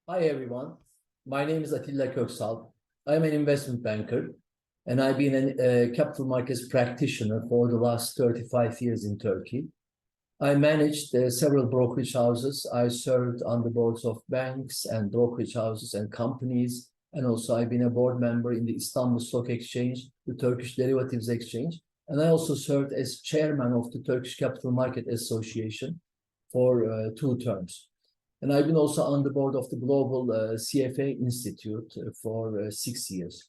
Hi, everyone. My name is Atilla Köksal. I'm an investment banker, and I've been a capital markets practitioner for the last 35 years in Turkey. I managed several brokerage houses. I served on the boards of banks and brokerage houses and companies. And also I've been a board member in the Istanbul Stock Exchange, the Turkish Derivatives Exchange. And I also served as chairman of the Turkish Capital Market Association for 2 terms. And I've been also on the board of the Global CFA Institute for 6 years.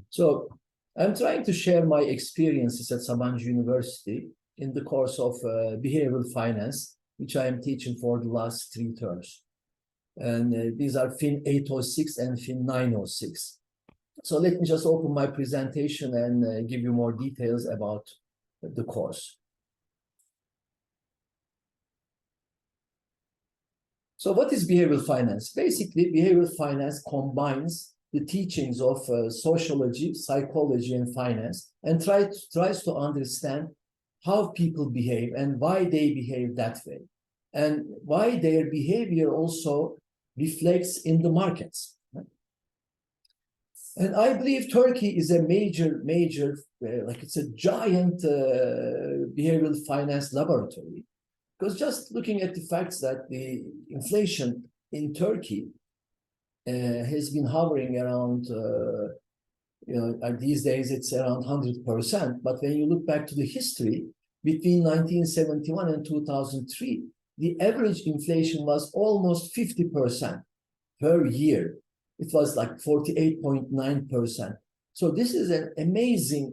So I'm trying to share my experiences at Sabancı University in the course of behavioral finance, which I am teaching for the last 3 terms. And these are FIN806 and FIN906. So let me just open my presentation and give you more details about the course. So what is behavioral finance? Basically, behavioral finance combines the teachings of sociology, psychology, and finance, and tries to understand how people behave and why they behave that way, and why their behavior also reflects in the markets. And I believe Turkey is a major, like it's a giant behavioral finance laboratory. Because just looking at the facts that the inflation in Turkey has been hovering around, these days it's around 100%. But when you look back to the history, between 1971 and 2003, the average inflation was almost 50% per year. It was like 48.9%. So this is an amazing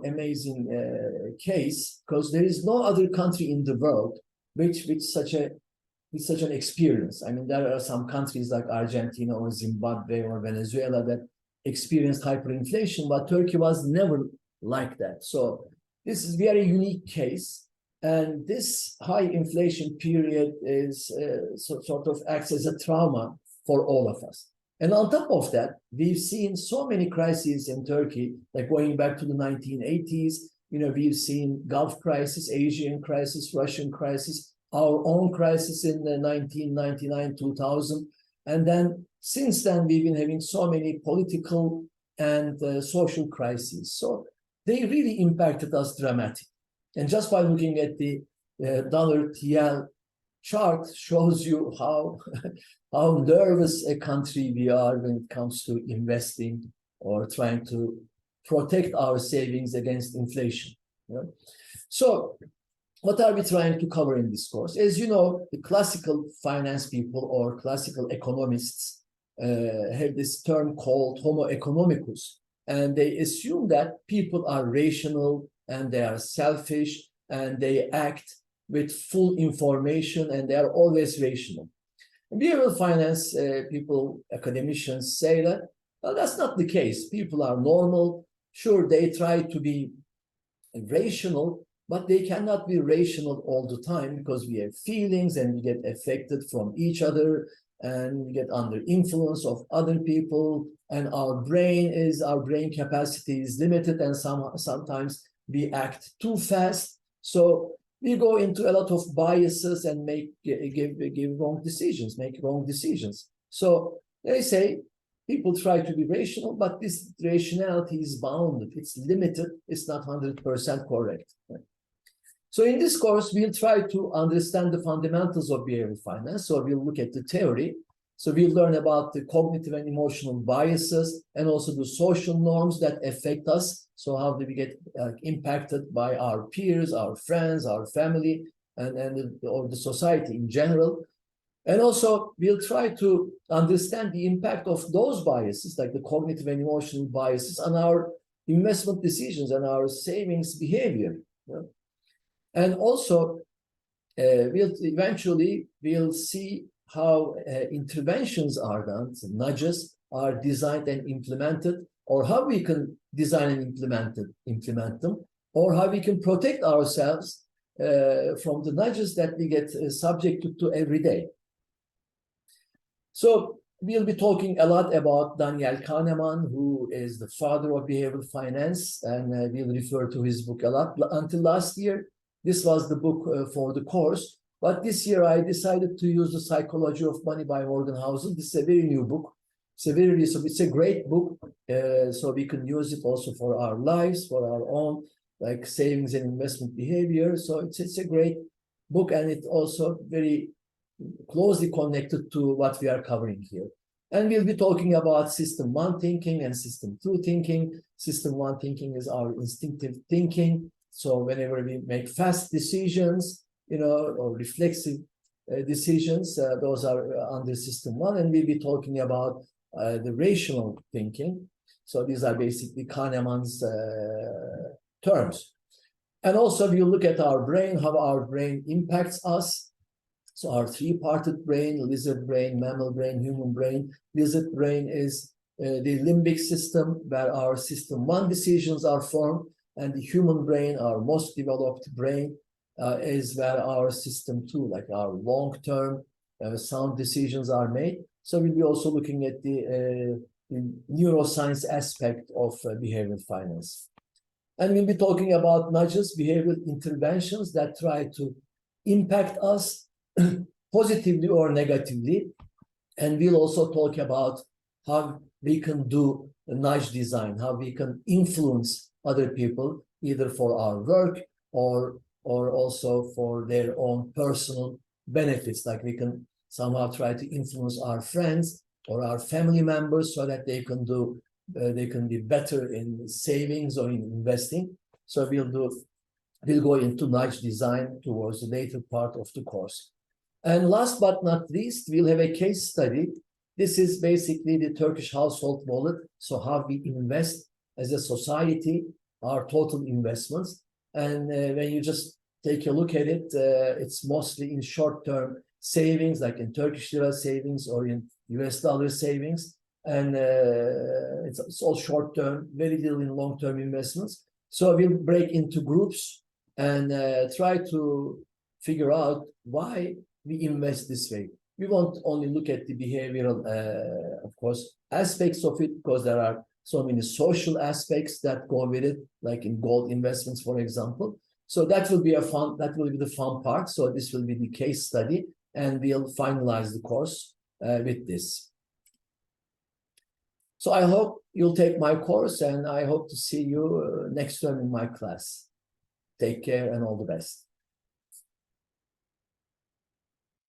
case, because there is no other country in the world with such an experience. I mean, there are some countries like Argentina or Zimbabwe or Venezuela that experienced hyperinflation, but Turkey was never like that. So this is a very unique case. And this high inflation period is sort of acts as a trauma for all of us. And on top of that, we've seen so many crises in Turkey, like going back to the 1980s. We've seen Gulf crisis, Asian crisis, Russian crisis, our own crisis in the 1999, 2000. And then since then, we've been having so many political and social crises. So they really impacted us dramatically. And just by looking at the dollar TL chart shows you how, how nervous a country we are when it comes to investing or trying to protect our savings against inflation. So what are we trying to cover in this course? As you know, the classical finance people or classical economists have this term called homo economicus, and they assume that people are rational and they are selfish and they act with full information and they are always rational. And behavioral finance people, academicians say that, well, that's not the case. People are normal. Sure, they try to be rational, but they cannot be rational all the time, because we have feelings and we get affected from each other and we get under influence of other people, and our brain capacity is limited, and sometimes we act too fast. So we go into a lot of biases and make wrong decisions. So they say people try to be rational, but this rationality is bounded. It's limited. It's not 100% correct. So in this course, we'll try to understand the fundamentals of behavioral finance. So we'll look at the theory. So we'll learn about the cognitive and emotional biases and also the social norms that affect us. So how do we get impacted by our peers, our friends, our family, or the society in general. And also, we'll try to understand the impact of those biases, like the cognitive and emotional biases, on our investment decisions and our savings behavior. And also, we'll see how interventions are done, nudges are designed and implemented, or how we can design and implement them, or how we can protect ourselves from the nudges that we get subjected to every day. So we'll be talking a lot about Daniel Kahneman, who is the father of behavioral finance, and we'll refer to his book a lot. Until last year, this was the book for the course, but this year I decided to use The Psychology of Money by Morgan Housel. This is a very new book. So it's a great book. So we can use it also for our lives, for our own like savings and investment behavior. So it's a great book, and it's also very closely connected to what we are covering here. And we'll be talking about system one thinking and system two thinking. System one thinking is our instinctive thinking. So whenever we make fast decisions, or reflexive decisions, those are under system one. And we'll be talking about the rational thinking. So these are basically Kahneman's terms. And also, if you look at our brain, how our brain impacts us. So our three-parted brain, lizard brain, mammal brain, human brain. Lizard brain is the limbic system, where our system one decisions are formed, and the human brain, our most developed brain, is where our system two, like our long-term sound decisions are made. So we'll be also looking at the neuroscience aspect of behavioral finance. And we'll be talking about nudges, behavioral interventions that try to impact us positively or negatively. And we'll also talk about how we can do a nudge design, how we can influence other people, either for our work or also for their own personal benefits. Like we can somehow try to influence our friends or our family members so that they can be better in savings or in investing. So we'll go into nudge design towards the later part of the course. And last but not least, we'll have a case study. This is basically the Turkish household wallet. So how we invest as a society, our total investments. And when you just take a look at it, it's mostly in short-term savings, like in Turkish lira savings or in US dollar savings. And it's all short-term, very little in long-term investments. So we'll break into groups and try to figure out why we invest this way. We won't only look at the behavioral, of course, aspects of it, because there are so many social aspects that go with it, like in gold investments, for example. So that will be the fun part. So this will be the case study, and we'll finalize the course with this. So I hope you'll take my course, and I hope to see you next term in my class. Take care and all the best.